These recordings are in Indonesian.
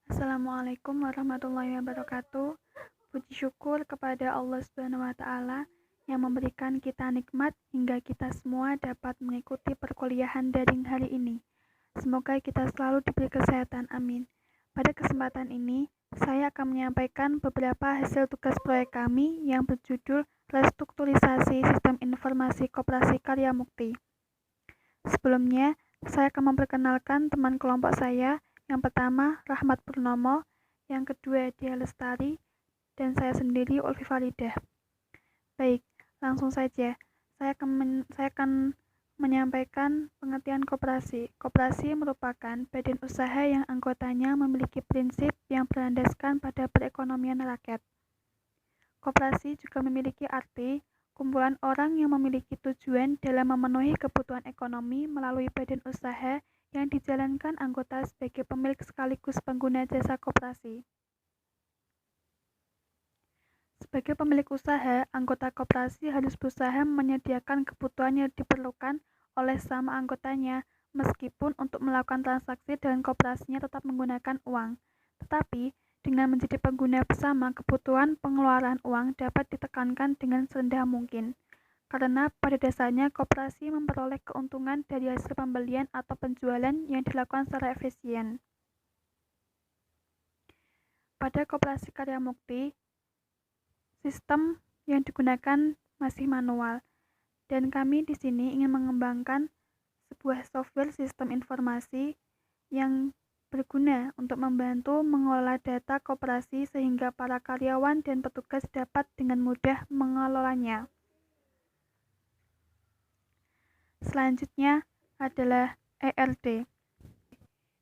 Assalamualaikum warahmatullahi wabarakatuh. Puji syukur kepada Allah Subhanahu wa taala yang memberikan kita nikmat hingga kita semua dapat mengikuti perkuliahan daring hari ini. Semoga kita selalu diberi kesehatan, amin. Pada kesempatan ini, saya akan menyampaikan beberapa hasil tugas proyek kami yang berjudul Restrukturisasi Sistem Informasi Koperasi Karya Mukti. Sebelumnya, saya akan memperkenalkan teman kelompok saya. Yang pertama, Rahmat Purnomo, yang kedua, Dia Lestari, dan saya sendiri, Ulfi Faridah. Baik, langsung saja. Saya akan menyampaikan pengertian koperasi. Koperasi merupakan badan usaha yang anggotanya memiliki prinsip yang berlandaskan pada perekonomian rakyat. Koperasi juga memiliki arti kumpulan orang yang memiliki tujuan dalam memenuhi kebutuhan ekonomi melalui badan usaha yang dijalankan anggota sebagai pemilik sekaligus pengguna jasa koperasi. Sebagai pemilik usaha, anggota koperasi harus berusaha menyediakan kebutuhan yang diperlukan oleh sesama anggotanya, meskipun untuk melakukan transaksi dengan koperasinya tetap menggunakan uang. Tetapi, dengan menjadi pengguna bersama, kebutuhan pengeluaran uang dapat ditekankan dengan serendah mungkin. Karena pada dasarnya koperasi memperoleh keuntungan dari hasil pembelian atau penjualan yang dilakukan secara efisien. Pada koperasi karya mukti, sistem yang digunakan masih manual, dan kami di sini ingin mengembangkan sebuah software sistem informasi yang berguna untuk membantu mengelola data koperasi sehingga para karyawan dan petugas dapat dengan mudah mengelolanya. Selanjutnya adalah ERD.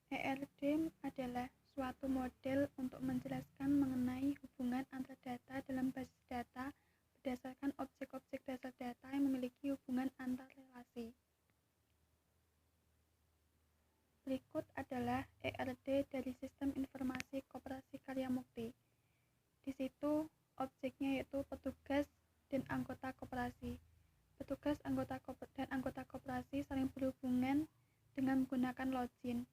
ERD adalah suatu model untuk menjelaskan mengenai hubungan antara data dalam basis data berdasarkan objek-objek dasar data yang memiliki hubungan antar relasi. Berikut adalah ERD dari Sistem Informasi Koperasi Karya Mukti. Di situ objeknya yaitu petugas dan anggota koperasi. Petugas dan anggota koperasi saling berhubungan dengan menggunakan login.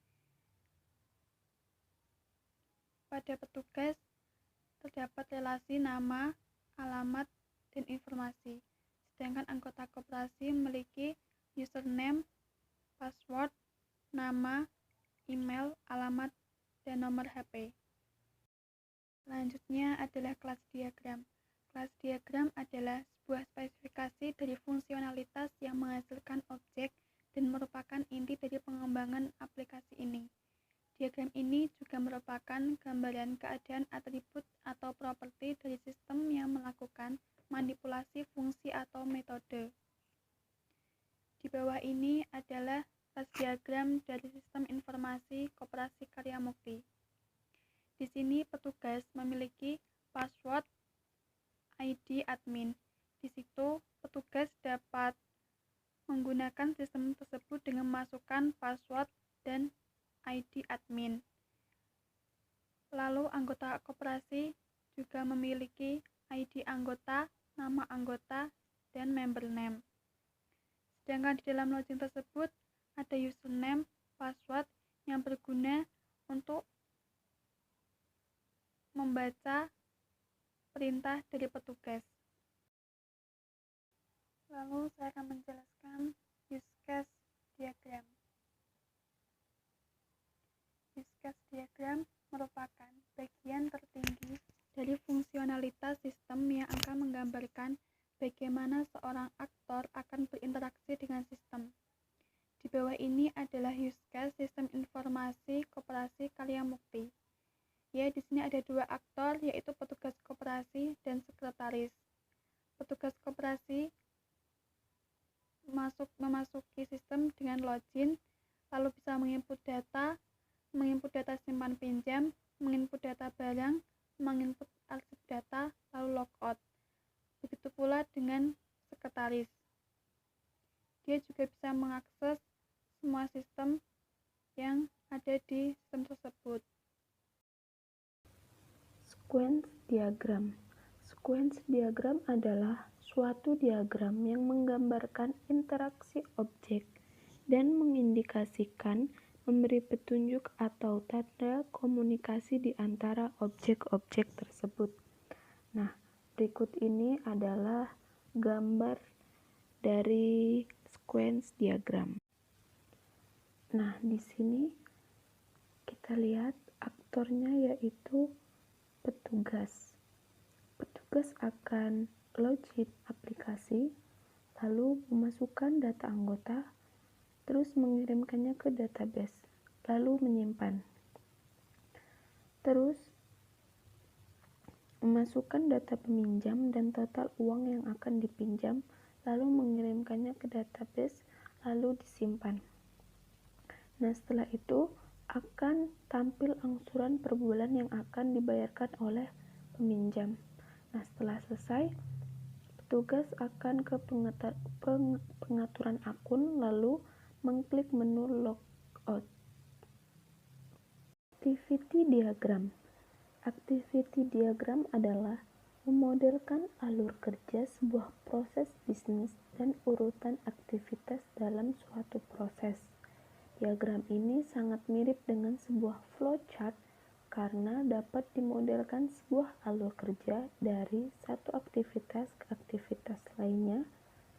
Pada petugas terdapat relasi nama, alamat, dan informasi. Sedangkan anggota koperasi memiliki username, password, nama, email, alamat, dan nomor HP. Selanjutnya adalah kelas diagram. Kelas diagram adalah sebuah spesifikasi dari fungsionalitas yang menghasilkan objek dan merupakan inti dari pengembangan aplikasi ini. Diagram ini juga merupakan gambaran keadaan atribut atau properti dari sistem yang melakukan manipulasi fungsi atau metode. Di bawah ini adalah kelas diagram dari sistem informasi koperasi karya mukti. Di sini petugas memiliki password ID admin. Di situ petugas dapat menggunakan sistem tersebut dengan memasukkan password dan ID admin. Lalu anggota koperasi juga memiliki ID anggota, nama anggota, dan member name. Sedangkan di dalam login tersebut ada username, password yang berguna untuk membaca perintah dari petugas. Lalu saya akan menjelaskan use case diagram. Use case diagram merupakan bagian tertinggi dari fungsionalitas sistem yang akan menggambarkan bagaimana seorang aktor akan berinteraksi dengan sistem. Di bawah ini adalah use case sistem informasi koperasi karya mukti. Ya, di sini ada dua aktor, yaitu petugas koperasi dan sekretaris. Petugas koperasi memasuki sistem dengan login, lalu bisa menginput data simpan pinjam, menginput data barang, menginput arsip data, lalu logout. Begitu pula dengan sekretaris. Dia juga bisa mengakses semua sistem yang ada di sistem tersebut. Sequence diagram. Sequence diagram adalah suatu diagram yang menggambarkan interaksi objek dan mengindikasikan memberi petunjuk atau tanda komunikasi di antara objek-objek tersebut. Nah, berikut ini adalah gambar dari sequence diagram. Nah, di sini kita lihat aktornya yaitu petugas. Petugas akan login aplikasi, lalu memasukkan data anggota, terus mengirimkannya ke database, lalu menyimpan. Terus memasukkan data peminjam dan total uang yang akan dipinjam, lalu mengirimkannya ke database, lalu disimpan. Nah, setelah itu akan tampil angsuran per bulan yang akan dibayarkan oleh peminjam. Nah, setelah selesai, petugas akan ke pengaturan akun, lalu mengklik menu logout. Activity diagram. Activity diagram adalah memodelkan alur kerja sebuah proses bisnis dan urutan aktivitas dalam suatu proses. Diagram ini sangat mirip dengan sebuah flowchart karena dapat dimodelkan sebuah alur kerja dari satu aktivitas ke aktivitas lainnya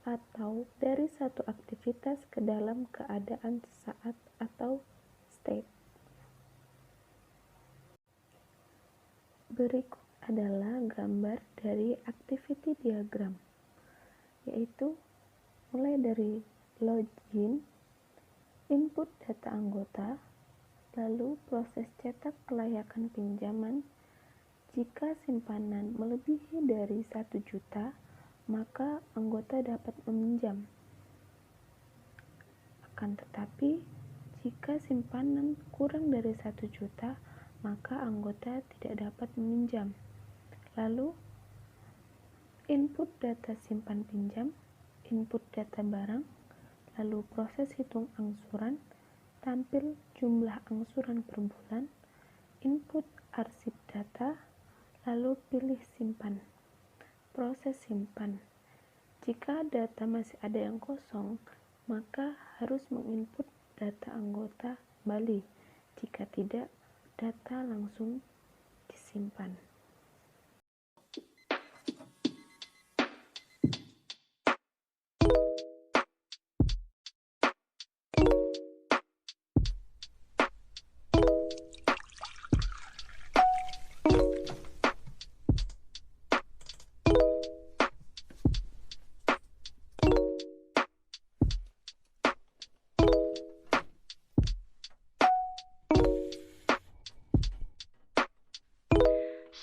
atau dari satu aktivitas ke dalam keadaan sesaat atau state. Berikut adalah gambar dari activity diagram, yaitu mulai dari login, input data anggota, lalu proses cetak kelayakan pinjaman. Jika simpanan melebihi dari 1 juta, maka anggota dapat meminjam. Akan tetapi, jika simpanan kurang dari 1 juta, maka anggota tidak dapat meminjam. Lalu, input data simpan pinjam, input data barang, lalu proses hitung angsuran, tampil jumlah angsuran per bulan, input arsip data, lalu pilih simpan. Proses simpan. Jika data masih ada yang kosong, maka harus menginput data anggota kembali. Jika tidak, data langsung disimpan.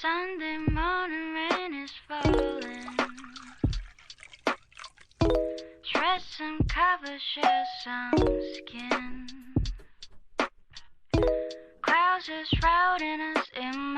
Sunday morning rain is falling. Stretch some cover, share some skin. Clouds are shrouding us in